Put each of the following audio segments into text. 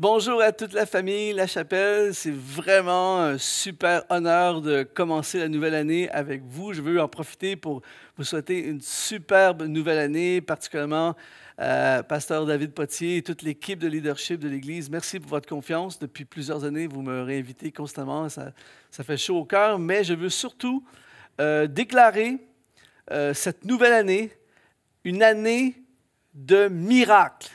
Bonjour à toute la famille La Chapelle. C'est vraiment un super honneur de commencer la nouvelle année avec vous. Je veux en profiter pour vous souhaiter une superbe nouvelle année, particulièrement Pasteur David Potier et toute l'équipe de leadership de l'Église. Merci pour votre confiance. Depuis plusieurs années, vous me réinvitez constamment. Ça fait chaud au cœur, mais je veux surtout déclarer cette nouvelle année une année de miracles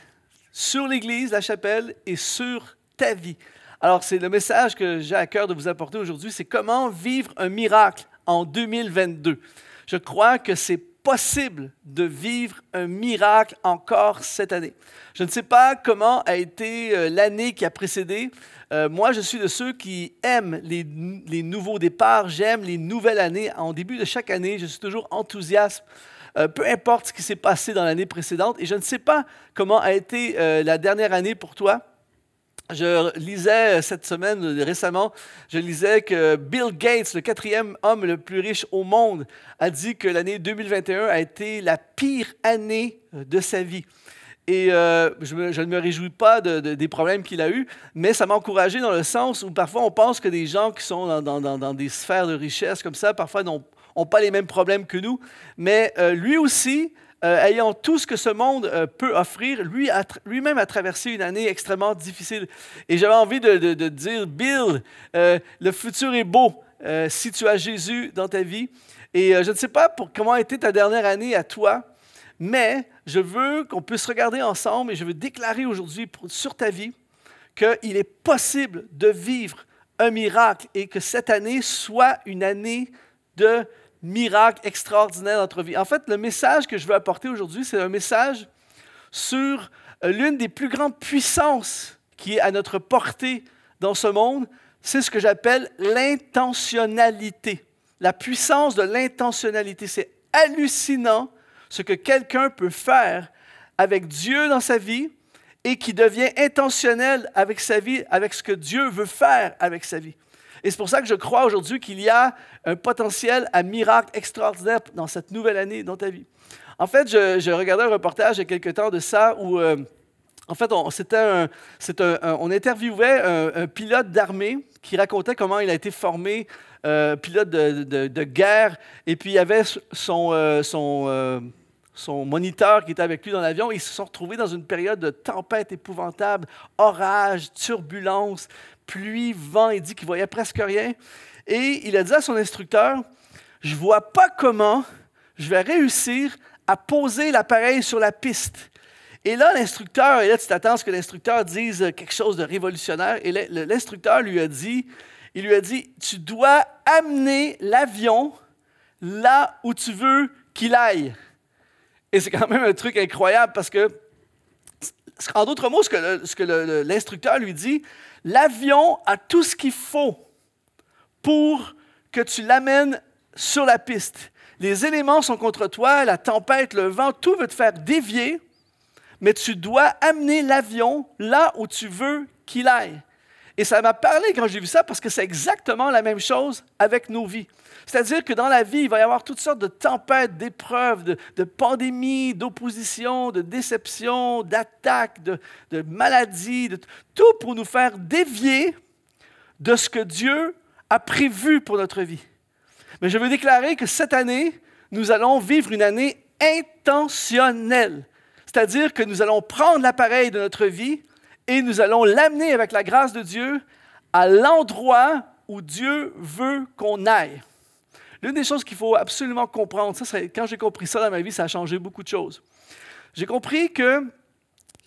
sur l'Église, la chapelle et sur ta vie. Alors, c'est le message que j'ai à cœur de vous apporter aujourd'hui, c'est comment vivre un miracle en 2022. Je crois que c'est possible de vivre un miracle encore cette année. Je ne sais pas comment a été l'année qui a précédé. Moi, je suis de ceux qui aiment les nouveaux départs. J'aime les nouvelles années. En début de chaque année, je suis toujours enthousiaste. Peu importe ce qui s'est passé dans l'année précédente. Et je ne sais pas comment a été la dernière année pour toi. Je lisais cette semaine, récemment, je lisais que Bill Gates, le 4e homme le plus riche au monde, a dit que l'année 2021 a été la pire année de sa vie. Et je ne me réjouis pas des problèmes qu'il a eus, mais ça m'a encouragé dans le sens où parfois on pense que des gens qui sont dans des sphères de richesse comme ça, parfois n'ont pas les mêmes problèmes que nous, mais lui aussi, ayant tout ce que ce monde peut offrir, lui-même a traversé une année extrêmement difficile. Et j'avais envie de dire, Bill, le futur est beau si tu as Jésus dans ta vie. Et je ne sais pas comment a été ta dernière année à toi, mais je veux qu'on puisse regarder ensemble et je veux déclarer aujourd'hui sur ta vie qu'il est possible de vivre un miracle et que cette année soit une année de miracle extraordinaire dans notre vie. En fait, le message que je veux apporter aujourd'hui, c'est un message sur l'une des plus grandes puissances qui est à notre portée dans ce monde. C'est ce que j'appelle l'intentionnalité. La puissance de l'intentionnalité. C'est hallucinant ce que quelqu'un peut faire avec Dieu dans sa vie et qui devient intentionnel avec sa vie, avec ce que Dieu veut faire avec sa vie. Et c'est pour ça que je crois aujourd'hui qu'il y a un potentiel à miracle extraordinaire dans cette nouvelle année dans ta vie. En fait, je regardais un reportage il y a quelque temps de ça où, en fait, on interviewait un pilote d'armée qui racontait comment il a été formé, pilote de guerre, et puis il y avait son moniteur qui était avec lui dans l'avion. Ils se sont retrouvés dans une période de tempête épouvantable, orage, turbulence, pluie, vent. Il dit qu'il ne voyait presque rien. Et il a dit à son instructeur, « Je ne vois pas comment je vais réussir à poser l'appareil sur la piste. » Et là, l'instructeur, et là tu t'attends à ce que l'instructeur dise quelque chose de révolutionnaire, et l'instructeur lui a dit, tu dois amener l'avion là où tu veux qu'il aille. Et c'est quand même un truc incroyable parce que, en d'autres mots, ce que l'instructeur lui dit, l'avion a tout ce qu'il faut pour que tu l'amènes sur la piste. Les éléments sont contre toi, la tempête, le vent, tout veut te faire dévier, mais tu dois amener l'avion là où tu veux qu'il aille. Et ça m'a parlé quand j'ai vu ça parce que c'est exactement la même chose avec nos vies. C'est-à-dire que dans la vie, il va y avoir toutes sortes de tempêtes, d'épreuves, de pandémies, d'oppositions, de déceptions, d'attaques, de maladies, tout pour nous faire dévier de ce que Dieu a prévu pour notre vie. Mais je veux déclarer que cette année, nous allons vivre une année intentionnelle. C'est-à-dire que nous allons prendre l'appareil de notre vie et nous allons l'amener avec la grâce de Dieu à l'endroit où Dieu veut qu'on aille. L'une des choses qu'il faut absolument comprendre, quand j'ai compris ça dans ma vie, ça a changé beaucoup de choses. J'ai compris qu'il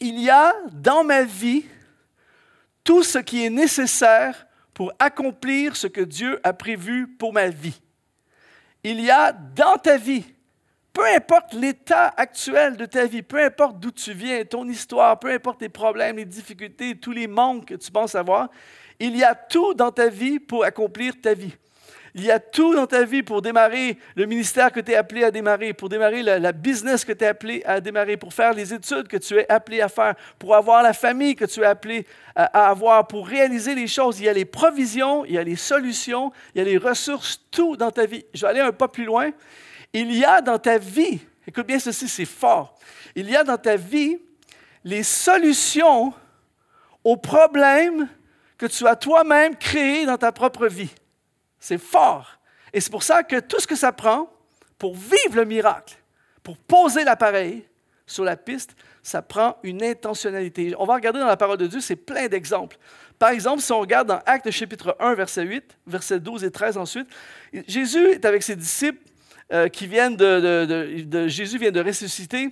y a dans ma vie tout ce qui est nécessaire pour accomplir ce que Dieu a prévu pour ma vie. Il y a dans ta vie, peu importe l'état actuel de ta vie, peu importe d'où tu viens, ton histoire, peu importe tes problèmes, les difficultés, tous les manques que tu penses avoir, il y a tout dans ta vie pour accomplir ta vie. Il y a tout dans ta vie pour démarrer le ministère que tu es appelé à démarrer, pour démarrer la business que tu es appelé à démarrer, pour faire les études que tu es appelé à faire, pour avoir la famille que tu es appelé à avoir, pour réaliser les choses. Il y a les provisions, il y a les solutions, il y a les ressources, tout dans ta vie. Je vais aller un pas plus loin. Il y a dans ta vie, écoute bien ceci, c'est fort, il y a dans ta vie les solutions au problème que tu as toi-même créé dans ta propre vie. C'est fort. Et c'est pour ça que tout ce que ça prend pour vivre le miracle, pour poser l'appareil sur la piste, ça prend une intentionnalité. On va regarder dans la parole de Dieu, c'est plein d'exemples. Par exemple, si on regarde dans Actes chapitre 1, verset 8, versets 12 et 13 ensuite, Jésus est avec ses disciples qui viennent Jésus vient de ressusciter.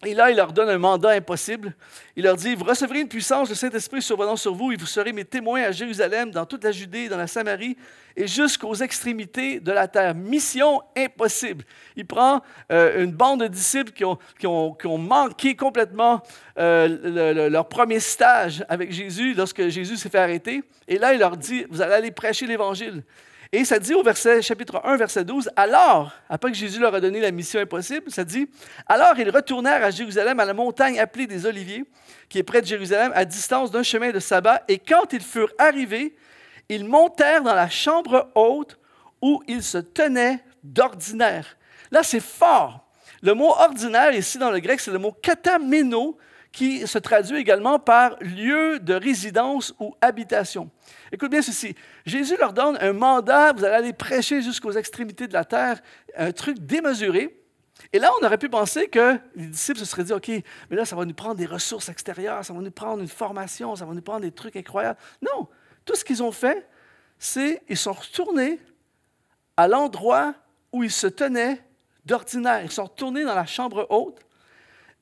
Et là, il leur donne un mandat impossible. Il leur dit, vous recevrez une puissance de Saint-Esprit survenant sur vous et vous serez mes témoins à Jérusalem, dans toute la Judée, dans la Samarie et jusqu'aux extrémités de la terre. Mission impossible. Il prend une bande de disciples qui ont manqué complètement leur premier stage avec Jésus lorsque Jésus s'est fait arrêter. Et là, il leur dit, vous allez aller prêcher l'Évangile. Et ça dit au chapitre 1, verset 12, « Alors, après que Jésus leur a donné la mission impossible, ça dit, « Alors ils retournèrent à Jérusalem, à la montagne appelée des Oliviers, qui est près de Jérusalem, à distance d'un chemin de sabbat. Et quand ils furent arrivés, ils montèrent dans la chambre haute où ils se tenaient d'ordinaire. » Là, c'est fort. Le mot « ordinaire » ici dans le grec, c'est le mot « kataméno » qui se traduit également par « lieu de résidence ou habitation ». Écoute bien ceci, Jésus leur donne un mandat, vous allez aller prêcher jusqu'aux extrémités de la terre, un truc démesuré. Et là, on aurait pu penser que les disciples se seraient dit, OK, mais là, ça va nous prendre des ressources extérieures, ça va nous prendre une formation, ça va nous prendre des trucs incroyables. Non, tout ce qu'ils ont fait, c'est qu'ils sont retournés à l'endroit où ils se tenaient d'ordinaire. Ils sont retournés dans la chambre haute.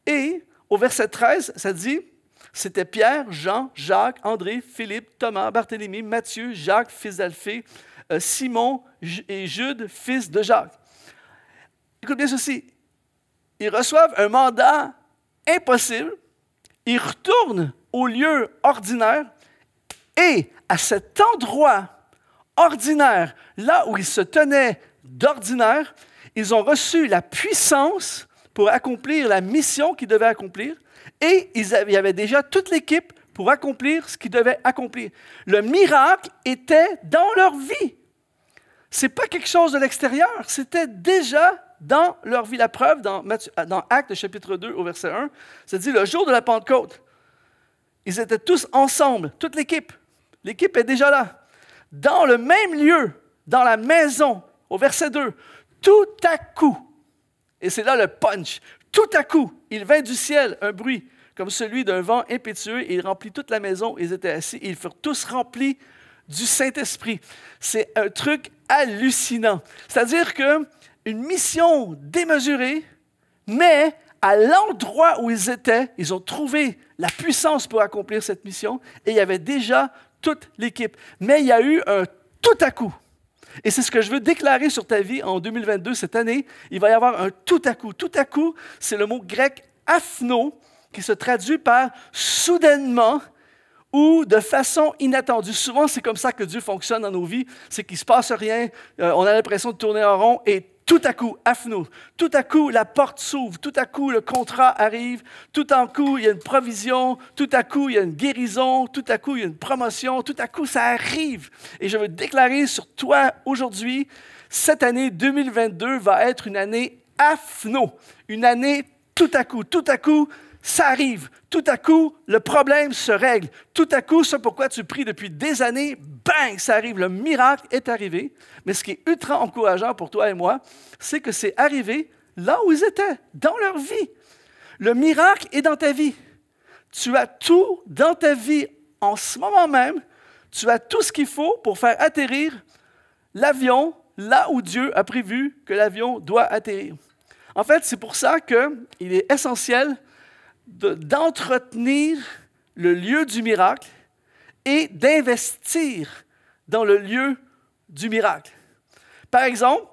Et au verset 13, ça dit, c'était Pierre, Jean, Jacques, André, Philippe, Thomas, Barthélemy, Matthieu, Jacques, fils d'Alphée, Simon et Jude, fils de Jacques. Écoute bien ceci. Ils reçoivent un mandat impossible. Ils retournent au lieu ordinaire et à cet endroit ordinaire, là où ils se tenaient d'ordinaire, ils ont reçu la puissance pour accomplir la mission qu'ils devaient accomplir. Et il y avait déjà toute l'équipe pour accomplir ce qu'ils devaient accomplir. Le miracle était dans leur vie. Ce n'est pas quelque chose de l'extérieur, c'était déjà dans leur vie. La preuve, dans Actes chapitre 2 au verset 1, ça dit le jour de la Pentecôte, ils étaient tous ensemble, toute l'équipe. L'équipe est déjà là. Dans le même lieu, dans la maison, au verset 2, tout à coup, et c'est là le punch, tout à coup, il vint du ciel un bruit comme celui d'un vent impétueux et il remplit toute la maison. Ils étaient assis et ils furent tous remplis du Saint-Esprit. C'est un truc hallucinant. C'est-à-dire qu'une mission démesurée, mais à l'endroit où ils étaient, ils ont trouvé la puissance pour accomplir cette mission et il y avait déjà toute l'équipe. Mais il y a eu un tout à coup. Et c'est ce que je veux déclarer sur ta vie en 2022, cette année. Il va y avoir un tout à coup. Tout à coup, c'est le mot grec « aphno » qui se traduit par « soudainement » ou « de façon inattendue ». Souvent, c'est comme ça que Dieu fonctionne dans nos vies. C'est qu'il ne se passe rien, on a l'impression de tourner en rond et tout à coup, aphno, tout à coup, la porte s'ouvre, tout à coup, le contrat arrive, tout à coup, il y a une provision, tout à coup, il y a une guérison, tout à coup, il y a une promotion, tout à coup, ça arrive. Et je veux déclarer sur toi aujourd'hui, cette année 2022 va être une année aphno, une année tout à coup, ça arrive. Tout à coup, le problème se règle. Tout à coup, ce pourquoi tu pries depuis des années, bang, ça arrive. Le miracle est arrivé. Mais ce qui est ultra encourageant pour toi et moi, c'est que c'est arrivé là où ils étaient, dans leur vie. Le miracle est dans ta vie. Tu as tout dans ta vie en ce moment même. Tu as tout ce qu'il faut pour faire atterrir l'avion là où Dieu a prévu que l'avion doit atterrir. En fait, c'est pour ça qu'il est essentiel d'entretenir le lieu du miracle et d'investir dans le lieu du miracle. Par exemple,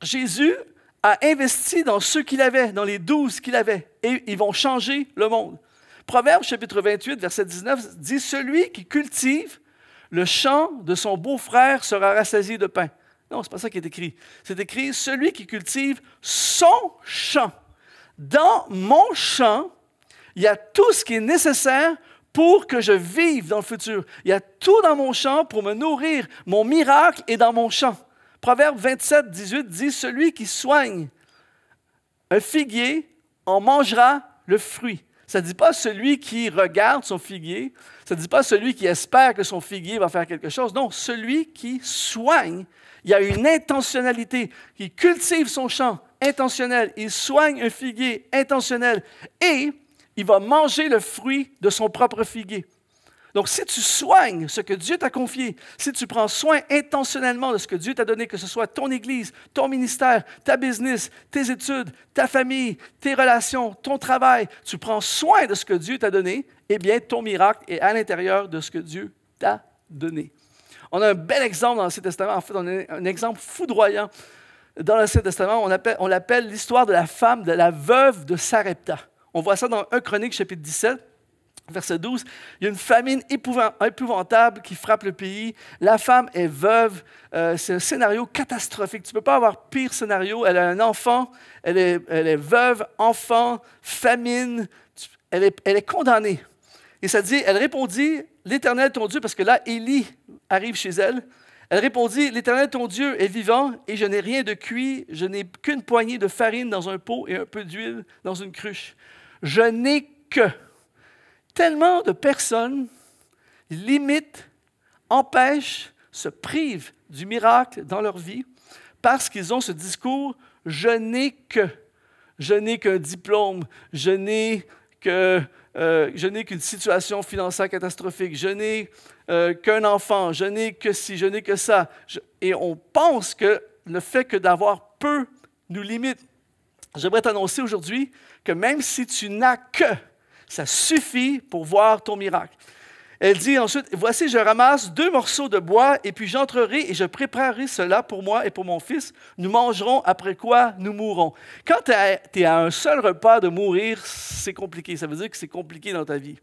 Jésus a investi dans ceux qu'il avait, dans les 12 qu'il avait, et ils vont changer le monde. Proverbe chapitre 28, verset 19, dit « Celui qui cultive le champ de son beau-frère sera rassasié de pain. » Non, ce n'est pas ça qui est écrit. C'est écrit « Celui qui cultive son champ. » Dans mon champ, il y a tout ce qui est nécessaire pour que je vive dans le futur. Il y a tout dans mon champ pour me nourrir. Mon miracle est dans mon champ. Proverbe 27, 18 dit « Celui qui soigne un figuier en mangera le fruit. » Ça ne dit pas celui qui regarde son figuier. Ça ne dit pas celui qui espère que son figuier va faire quelque chose. Non, celui qui soigne. Il y a une intentionnalité. Il cultive son champ intentionnel. Il soigne un figuier intentionnel. Et il va manger le fruit de son propre figuier. Donc, si tu soignes ce que Dieu t'a confié, si tu prends soin intentionnellement de ce que Dieu t'a donné, que ce soit ton Église, ton ministère, ta business, tes études, ta famille, tes relations, ton travail, tu prends soin de ce que Dieu t'a donné, eh bien, ton miracle est à l'intérieur de ce que Dieu t'a donné. On a un bel exemple dans l'Ancien Testament. En fait, on a un exemple foudroyant dans l'Ancien Testament. On l'appelle l'histoire de la femme, de la veuve de Sarepta. On voit ça dans 1 Chronique, chapitre 17. Verset 12, il y a une famine épouvantable qui frappe le pays. La femme est veuve. C'est un scénario catastrophique. Tu ne peux pas avoir pire scénario. Elle a un enfant. Elle est veuve, enfant, famine. Elle est condamnée. Et ça dit, elle répondit, l'Éternel ton Dieu, parce que là, Élie arrive chez elle. Elle répondit, l'Éternel ton Dieu est vivant et je n'ai rien de cuit. Je n'ai qu'une poignée de farine dans un pot et un peu d'huile dans une cruche. Je n'ai que... Tellement de personnes limitent, empêchent, se privent du miracle dans leur vie parce qu'ils ont ce discours « je n'ai que ». Je n'ai qu'un diplôme, je n'ai qu'une situation financière catastrophique, je n'ai qu'un enfant, je n'ai que ci, je n'ai que ça. Et on pense que le fait que d'avoir peu nous limite. J'aimerais t'annoncer aujourd'hui que même si tu n'as que, ça suffit pour voir ton miracle. Elle dit ensuite, voici, je ramasse 2 morceaux de bois et puis j'entrerai et je préparerai cela pour moi et pour mon fils. Nous mangerons, après quoi nous mourrons. Quand tu es à un seul repas de mourir, c'est compliqué. Ça veut dire que c'est compliqué dans ta vie.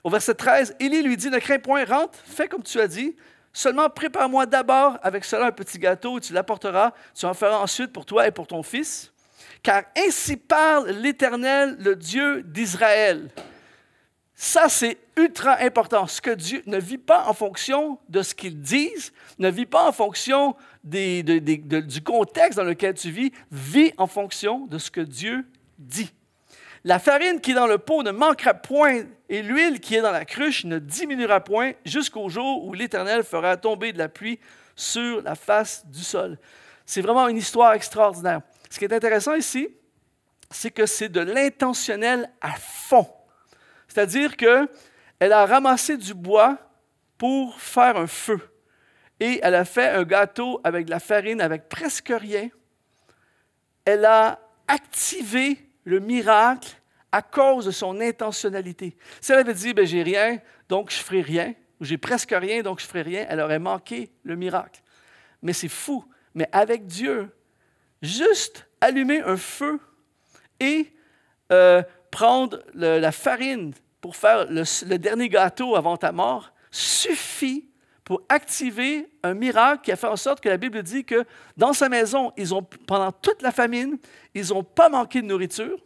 Au verset 13, Élie lui dit, ne crains point, rentre, fais comme tu as dit. Seulement prépare-moi d'abord avec cela un petit gâteau et tu l'apporteras. Tu en feras ensuite pour toi et pour ton fils. Car ainsi parle l'Éternel, le Dieu d'Israël. Ça, c'est ultra important. Ce que Dieu ne vit pas en fonction de ce qu'ils disent, ne vit pas en fonction du contexte dans lequel tu vis en fonction de ce que Dieu dit. La farine qui est dans le pot ne manquera point et l'huile qui est dans la cruche ne diminuera point jusqu'au jour où l'Éternel fera tomber de la pluie sur la face du sol. C'est vraiment une histoire extraordinaire. Ce qui est intéressant ici, c'est que c'est de l'intentionnel à fond. C'est-à-dire qu'elle a ramassé du bois pour faire un feu. Et elle a fait un gâteau avec de la farine, avec presque rien. Elle a activé le miracle à cause de son intentionnalité. Si elle avait dit, « j'ai rien, donc je ne ferai rien », ou « j'ai presque rien, donc je ne ferai rien », elle aurait manqué le miracle. Mais c'est fou. Mais avec Dieu, juste allumer un feu et prendre la farine pour faire le dernier gâteau avant ta mort suffit pour activer un miracle qui a fait en sorte que la Bible dit que dans sa maison, pendant toute la famine, ils n'ont pas manqué de nourriture.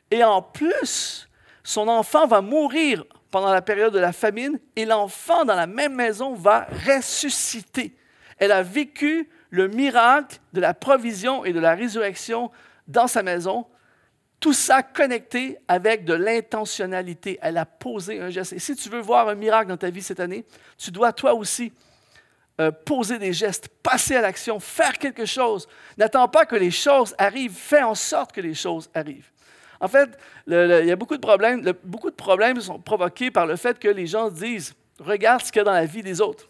Et en plus, son enfant va mourir pendant la période de la famine et l'enfant dans la même maison va ressusciter. Elle a vécu le miracle de la provision et de la résurrection dans sa maison. Tout ça connecté avec de l'intentionnalité. Elle a posé un geste. Et si tu veux voir un miracle dans ta vie cette année, tu dois toi aussi poser des gestes, passer à l'action, faire quelque chose. N'attends pas que les choses arrivent. Fais en sorte que les choses arrivent. En fait, il y a beaucoup de problèmes. Beaucoup de problèmes sont provoqués par le fait que les gens disent « Regarde ce qu'il y a dans la vie des autres. »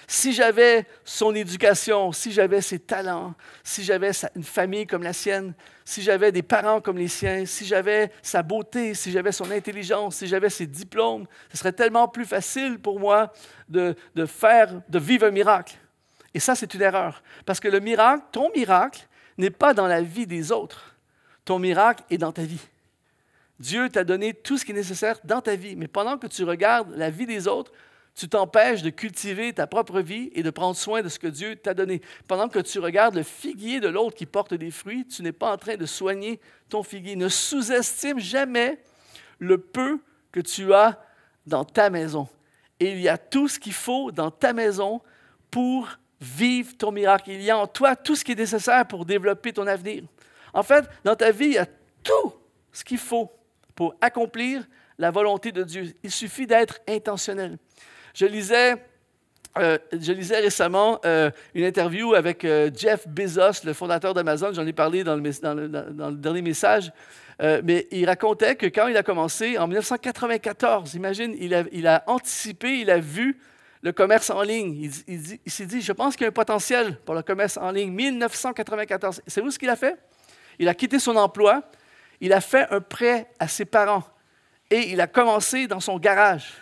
Si j'avais son éducation, si j'avais ses talents, si j'avais une famille comme la sienne, si j'avais des parents comme les siens, si j'avais sa beauté, si j'avais son intelligence, si j'avais ses diplômes, ce serait tellement plus facile pour moi de vivre un miracle. Et ça, c'est une erreur. Parce que le miracle, ton miracle, n'est pas dans la vie des autres. Ton miracle est dans ta vie. Dieu t'a donné tout ce qui est nécessaire dans ta vie. Mais pendant que tu regardes la vie des autres, tu t'empêches de cultiver ta propre vie et de prendre soin de ce que Dieu t'a donné. Pendant que tu regardes le figuier de l'autre qui porte des fruits, tu n'es pas en train de soigner ton figuier. Ne sous-estime jamais le peu que tu as dans ta maison. Et il y a tout ce qu'il faut dans ta maison pour vivre ton miracle. Il y a en toi tout ce qui est nécessaire pour développer ton avenir. En fait, dans ta vie, il y a tout ce qu'il faut pour accomplir la volonté de Dieu. Il suffit d'être intentionnel. Je lisais récemment une interview avec Jeff Bezos, le fondateur d'Amazon. J'en ai parlé dans le dernier message. Mais il racontait que quand il a commencé, en 1994, imagine, il a anticipé, il a vu le commerce en ligne. Il s'est dit, je pense qu'il y a un potentiel pour le commerce en ligne. 1994. Savez-vous ce qu'il a fait? Il a quitté son emploi. Il a fait un prêt à ses parents. Et il a commencé dans son garage.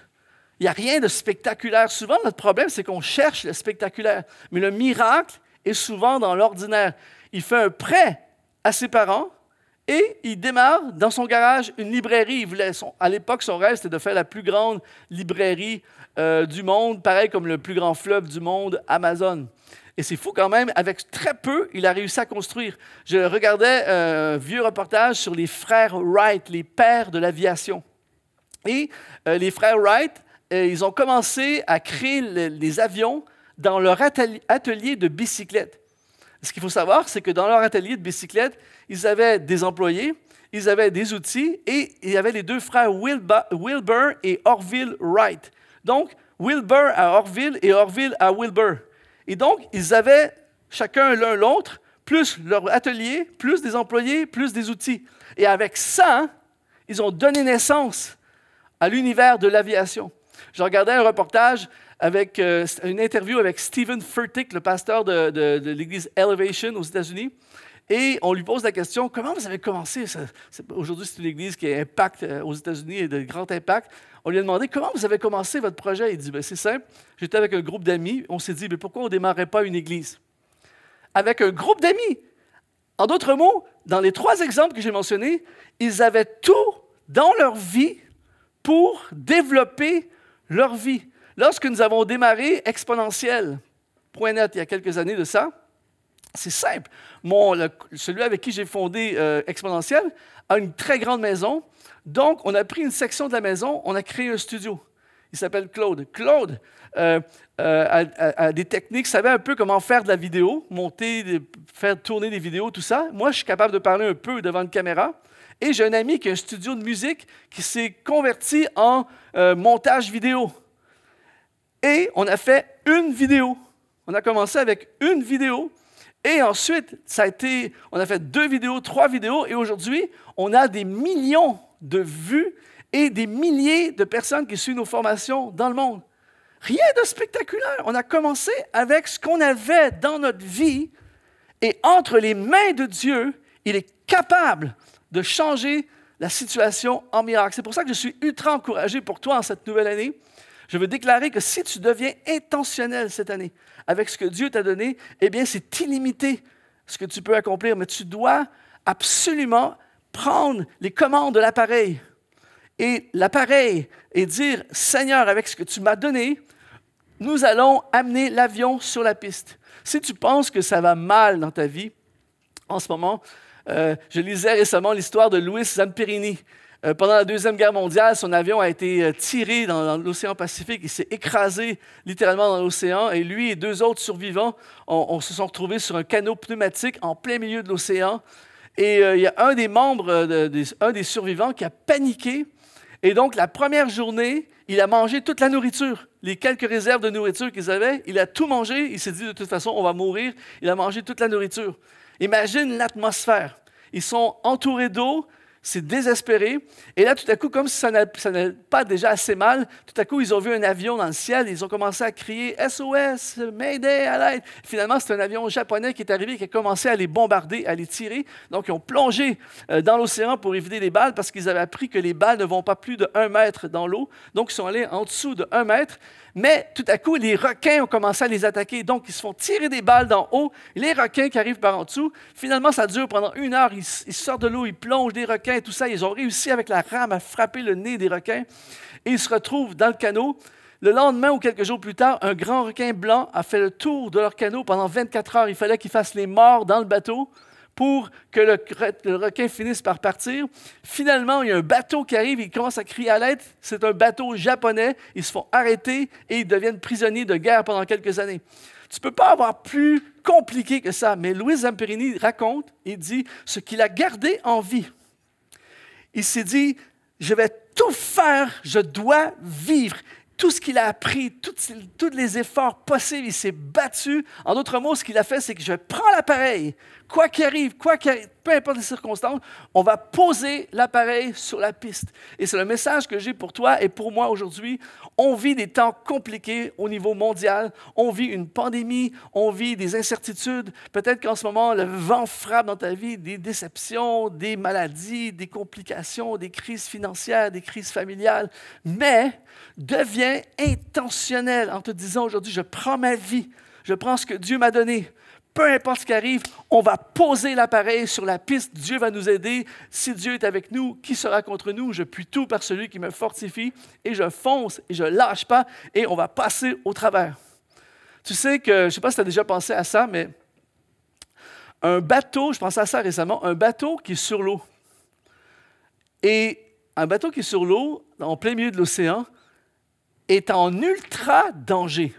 Il n'y a rien de spectaculaire. Souvent, notre problème, c'est qu'on cherche le spectaculaire. Mais le miracle est souvent dans l'ordinaire. Il fait un prêt à ses parents et il démarre dans son garage une librairie. À l'époque, son rêve, c'était de faire la plus grande librairie du monde, pareil comme le plus grand fleuve du monde, Amazon. Et c'est fou quand même, avec très peu, il a réussi à construire. Je regardais un vieux reportage sur les frères Wright, les pères de l'aviation. Et les frères Wright, ils ont commencé à créer les avions dans leur atelier de bicyclette. Ce qu'il faut savoir, c'est que dans leur atelier de bicyclette, ils avaient des employés, ils avaient des outils et il y avait les deux frères Wilbur et Orville Wright. Donc, Wilbur à Orville et Orville à Wilbur. Et donc, ils avaient chacun l'un l'autre, plus leur atelier, plus des employés, plus des outils. Et avec ça, ils ont donné naissance à l'univers de l'aviation. Je regardais un reportage avec une interview avec Stephen Furtick, le pasteur de l'église Elevation aux États-Unis. Et on lui pose la question, comment vous avez commencé? Aujourd'hui, c'est une église qui a impact aux États-Unis et de grand impact. On lui a demandé, comment vous avez commencé votre projet? Il dit, c'est simple, j'étais avec un groupe d'amis. On s'est dit, pourquoi on ne démarrait pas une église? Avec un groupe d'amis. En d'autres mots, dans les 3 exemples que j'ai mentionnés, ils avaient tout dans leur vie pour développer leur vie. Lorsque nous avons démarré Exponentiel.net il y a quelques années de ça, c'est simple. Celui avec qui j'ai fondé Exponentiel a une très grande maison. Donc, on a pris une section de la maison, on a créé un studio. Il s'appelle Claude. Claude a des techniques, savait un peu comment faire de la vidéo, monter, faire tourner des vidéos, tout ça. Moi, je suis capable de parler un peu devant une caméra. Et j'ai un ami qui a un studio de musique qui s'est converti en montage vidéo. Et on a fait une vidéo. On a commencé avec une vidéo. Et ensuite, on a fait 2 vidéos, 3 vidéos. Et aujourd'hui, on a des millions de vues et des milliers de personnes qui suivent nos formations dans le monde. Rien de spectaculaire. On a commencé avec ce qu'on avait dans notre vie. Et entre les mains de Dieu, il est capable de changer la situation en miracle. C'est pour ça que je suis ultra encouragé pour toi en cette nouvelle année. Je veux déclarer que si tu deviens intentionnel cette année avec ce que Dieu t'a donné, eh bien, c'est illimité ce que tu peux accomplir, mais tu dois absolument prendre les commandes de l'appareil et dire, Seigneur, avec ce que tu m'as donné, nous allons amener l'avion sur la piste. Si tu penses que ça va mal dans ta vie, en ce moment, je lisais récemment l'histoire de Louis Zamperini. Pendant la Deuxième Guerre mondiale, son avion a été tiré dans l'océan Pacifique. Il s'est écrasé littéralement dans l'océan. Et lui et 2 autres survivants se sont retrouvés sur un canot pneumatique en plein milieu de l'océan. Et il y a un des membres, un des survivants qui a paniqué. Et donc, la première journée, il a mangé toute la nourriture. Les quelques réserves de nourriture qu'ils avaient, il a tout mangé. Il s'est dit, de toute façon, on va mourir. Il a mangé toute la nourriture. Imagine l'atmosphère. Ils sont entourés d'eau. C'est désespéré. Et là, tout à coup, comme si ça n'allait pas déjà assez mal, tout à coup, ils ont vu un avion dans le ciel et ils ont commencé à crier « SOS, Mayday, à l'aide ». Finalement, c'est un avion japonais qui est arrivé et qui a commencé à les bombarder, à les tirer. Donc, ils ont plongé dans l'océan pour éviter les balles parce qu'ils avaient appris que les balles ne vont pas plus de 1 mètre dans l'eau. Donc, ils sont allés en dessous de 1 mètre. Mais tout à coup, les requins ont commencé à les attaquer. Donc, ils se font tirer des balles d'en haut. Les requins qui arrivent par en dessous. Finalement, ça dure pendant 1 heure. Ils sortent de l'eau, ils plongent des requins et tout ça. Ils ont réussi avec la rame à frapper le nez des requins. Et ils se retrouvent dans le canot. Le lendemain ou quelques jours plus tard, un grand requin blanc a fait le tour de leur canot pendant 24 heures. Il fallait qu'ils fassent les morts dans le bateau pour que le requin finisse par partir. Finalement, il y a un bateau qui arrive, il commence à crier à l'aide. C'est un bateau japonais. Ils se font arrêter et ils deviennent prisonniers de guerre pendant quelques années. Tu ne peux pas avoir plus compliqué que ça. Mais Louis Zamperini raconte, il dit, ce qu'il a gardé en vie. Il s'est dit, je vais tout faire, je dois vivre. Tout ce qu'il a appris, tous les efforts possibles, il s'est battu. En d'autres mots, ce qu'il a fait, c'est que je prends l'appareil, quoi qu'il arrive, peu importe les circonstances, on va poser l'appareil sur la piste. Et c'est le message que j'ai pour toi et pour moi aujourd'hui. On vit des temps compliqués au niveau mondial. On vit une pandémie, on vit des incertitudes. Peut-être qu'en ce moment, le vent frappe dans ta vie, des déceptions, des maladies, des complications, des crises financières, des crises familiales. Mais deviens intentionnel en te disant aujourd'hui, je prends ma vie, je prends ce que Dieu m'a donné. Peu importe ce qui arrive, on va poser l'appareil sur la piste. Dieu va nous aider. Si Dieu est avec nous, qui sera contre nous? Je puis tout par celui qui me fortifie. Et je fonce et je ne lâche pas et on va passer au travers. Tu sais que, je ne sais pas si tu as déjà pensé à ça, mais un bateau, je pensais à ça récemment, un bateau qui est sur l'eau. Et un bateau qui est sur l'eau, en plein milieu de l'océan, est en ultra danger.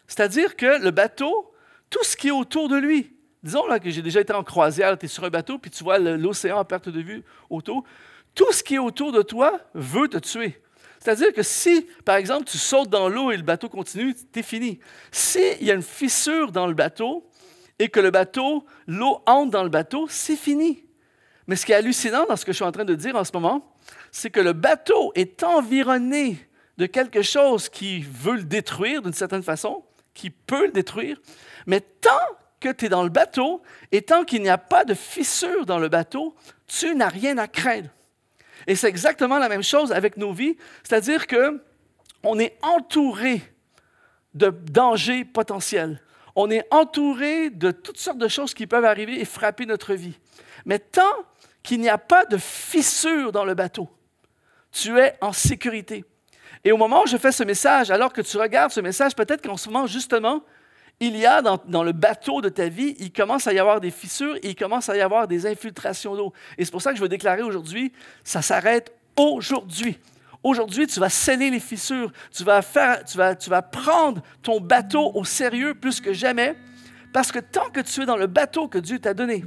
C'est-à-dire que le bateau, tout ce qui est autour de lui, disons là, que j'ai déjà été en croisière, tu es sur un bateau, puis tu vois l'océan à perte de vue autour, tout ce qui est autour de toi veut te tuer. C'est-à-dire que si, par exemple, tu sautes dans l'eau et le bateau continue, tu es fini. S'il y a une fissure dans le bateau et que l'eau entre dans le bateau, c'est fini. Mais ce qui est hallucinant dans ce que je suis en train de dire en ce moment, c'est que le bateau est environné de quelque chose qui veut le détruire d'une certaine façon, qui peut le détruire, mais tant que tu es dans le bateau et tant qu'il n'y a pas de fissure dans le bateau, tu n'as rien à craindre. Et c'est exactement la même chose avec nos vies, c'est-à-dire qu'on est entouré de dangers potentiels. On est entouré de toutes sortes de choses qui peuvent arriver et frapper notre vie. Mais tant qu'il n'y a pas de fissure dans le bateau, tu es en sécurité. Et au moment où je fais ce message, alors que tu regardes ce message, peut-être qu'en ce moment, justement, il y a dans le bateau de ta vie, il commence à y avoir des fissures et il commence à y avoir des infiltrations d'eau. Et c'est pour ça que je veux déclarer aujourd'hui, ça s'arrête aujourd'hui. Aujourd'hui, tu vas sceller les fissures. Tu vas prendre ton bateau au sérieux plus que jamais, parce que tant que tu es dans le bateau que Dieu t'a donné,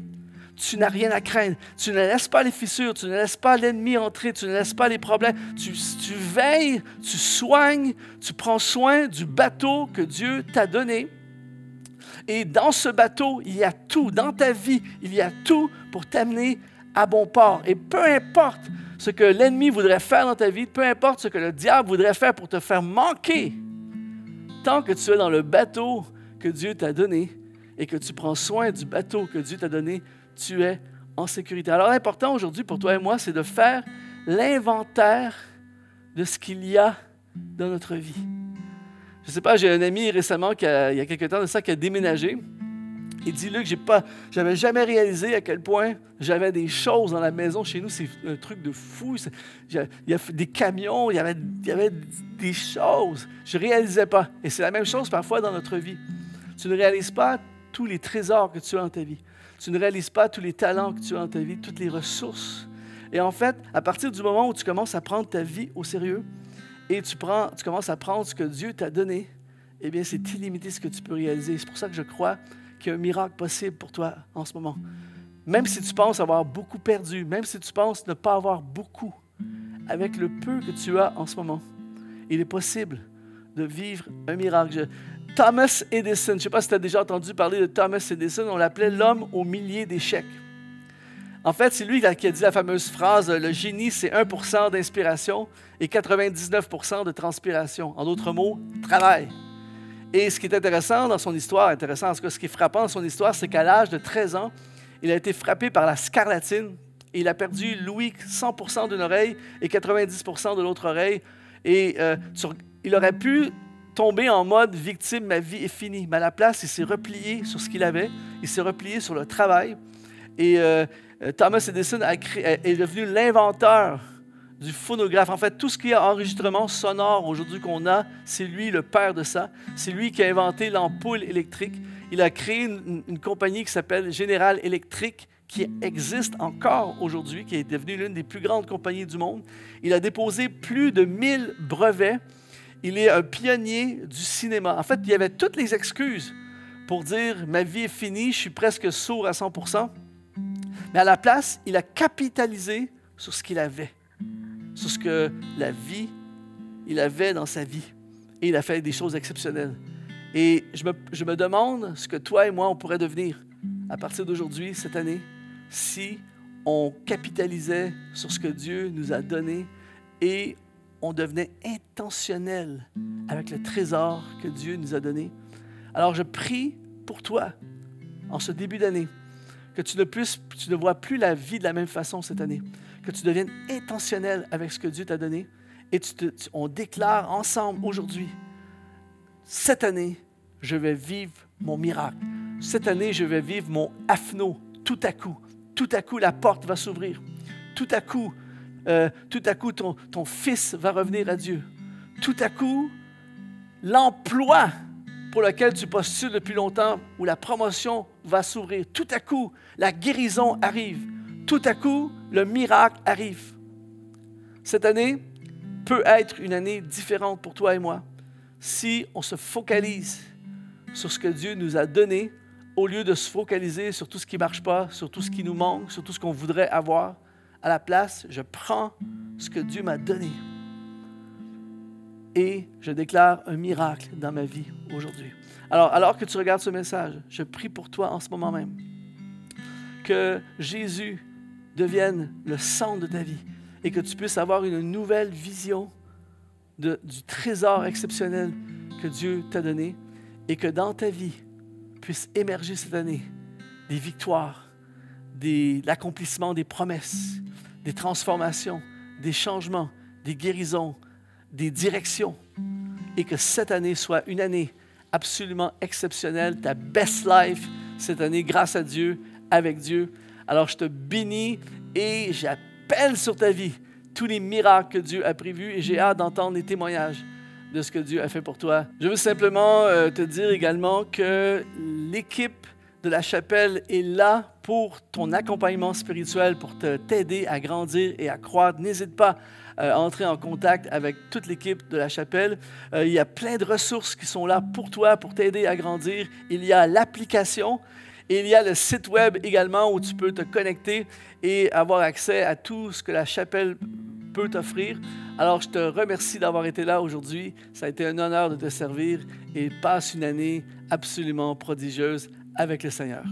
tu n'as rien à craindre. Tu ne laisses pas les fissures, tu ne laisses pas l'ennemi entrer, tu ne laisses pas les problèmes. Tu veilles, tu soignes, tu prends soin du bateau que Dieu t'a donné. Et dans ce bateau, il y a tout. Dans ta vie, il y a tout pour t'amener à bon port. Et peu importe ce que l'ennemi voudrait faire dans ta vie, peu importe ce que le diable voudrait faire pour te faire manquer, tant que tu es dans le bateau que Dieu t'a donné et que tu prends soin du bateau que Dieu t'a donné, tu es en sécurité. Alors, l'important aujourd'hui pour toi et moi, c'est de faire l'inventaire de ce qu'il y a dans notre vie. Je ne sais pas, j'ai un ami récemment, il y a quelques temps de ça, qui a déménagé. Il dit, Luc, j'avais jamais réalisé à quel point j'avais des choses dans la maison chez nous. C'est un truc de fou. Il y a des camions, il y avait des choses. Je ne réalisais pas. Et c'est la même chose parfois dans notre vie. Tu ne réalises pas tous les trésors que tu as dans ta vie. Tu ne réalises pas tous les talents que tu as dans ta vie, toutes les ressources. Et en fait, à partir du moment où tu commences à prendre ta vie au sérieux et tu commences à prendre ce que Dieu t'a donné, eh bien, c'est illimité ce que tu peux réaliser. C'est pour ça que je crois qu'il y a un miracle possible pour toi en ce moment. Même si tu penses avoir beaucoup perdu, même si tu penses ne pas avoir beaucoup, avec le peu que tu as en ce moment, il est possible de vivre un miracle. Thomas Edison, je ne sais pas si tu as déjà entendu parler de Thomas Edison, on l'appelait l'homme aux milliers d'échecs. En fait, c'est lui qui a dit la fameuse phrase « Le génie, c'est 1% d'inspiration et 99% de transpiration ». En d'autres mots, travail. Et ce qui est intéressant dans son histoire, ce qui est frappant dans son histoire, c'est qu'à l'âge de 13 ans, il a été frappé par la scarlatine et il a perdu l'ouïe 100% d'une oreille et 90% de l'autre oreille. Et il aurait pu tomber en mode victime, ma vie est finie. Mais à la place, il s'est replié sur ce qu'il avait, il s'est replié sur le travail. Et Thomas Edison est devenu l'inventeur du phonographe. En fait, tout ce qui est enregistrement sonore aujourd'hui qu'on a, c'est lui le père de ça. C'est lui qui a inventé l'ampoule électrique. Il a créé une compagnie qui s'appelle General Electric, qui existe encore aujourd'hui, qui est devenue l'une des plus grandes compagnies du monde. Il a déposé plus de 1000 brevets. Il est un pionnier du cinéma. En fait, il y avait toutes les excuses pour dire « ma vie est finie, je suis presque sourd à 100%. » Mais à la place, il a capitalisé sur ce qu'il avait. sur ce que la vie, il avait dans sa vie. Et il a fait des choses exceptionnelles. Et je me demande ce que toi et moi, on pourrait devenir à partir d'aujourd'hui, cette année, si on capitalisait sur ce que Dieu nous a donné et on devenait intentionnel avec le trésor que Dieu nous a donné. Alors je prie pour toi, en ce début d'année, que tu ne vois plus la vie de la même façon cette année, que tu deviennes intentionnel avec ce que Dieu t'a donné et on déclare ensemble aujourd'hui, cette année, je vais vivre mon miracle. Cette année, je vais vivre mon apno tout à coup. Tout à coup, la porte va s'ouvrir. Tout à coup, ton fils va revenir à Dieu. Tout à coup, l'emploi pour lequel tu postules depuis longtemps, où la promotion va s'ouvrir. Tout à coup, la guérison arrive. Tout à coup, le miracle arrive. Cette année peut être une année différente pour toi et moi si on se focalise sur ce que Dieu nous a donné au lieu de se focaliser sur tout ce qui ne marche pas, sur tout ce qui nous manque, sur tout ce qu'on voudrait avoir. À la place, je prends ce que Dieu m'a donné et je déclare un miracle dans ma vie aujourd'hui. Alors que tu regardes ce message, je prie pour toi en ce moment même que Jésus devienne le centre de ta vie et que tu puisses avoir une nouvelle vision du trésor exceptionnel que Dieu t'a donné et que dans ta vie puisse émerger cette année des victoires, l'accomplissement des promesses, des transformations, des changements, des guérisons, des directions et que cette année soit une année absolument exceptionnelle, ta best life cette année grâce à Dieu, avec Dieu. Alors je te bénis et j'appelle sur ta vie tous les miracles que Dieu a prévus et j'ai hâte d'entendre les témoignages de ce que Dieu a fait pour toi. Je veux simplement te dire également que l'équipe de la chapelle est là pour ton accompagnement spirituel, pour t'aider à grandir et à croître. N'hésite pas à entrer en contact avec toute l'équipe de la chapelle. Il y a plein de ressources qui sont là pour toi, pour t'aider à grandir. Il y a l'application. Et il y a le site web également où tu peux te connecter et avoir accès à tout ce que la chapelle peut t'offrir. Alors, je te remercie d'avoir été là aujourd'hui. Ça a été un honneur de te servir et passe une année absolument prodigieuse avec le Seigneur.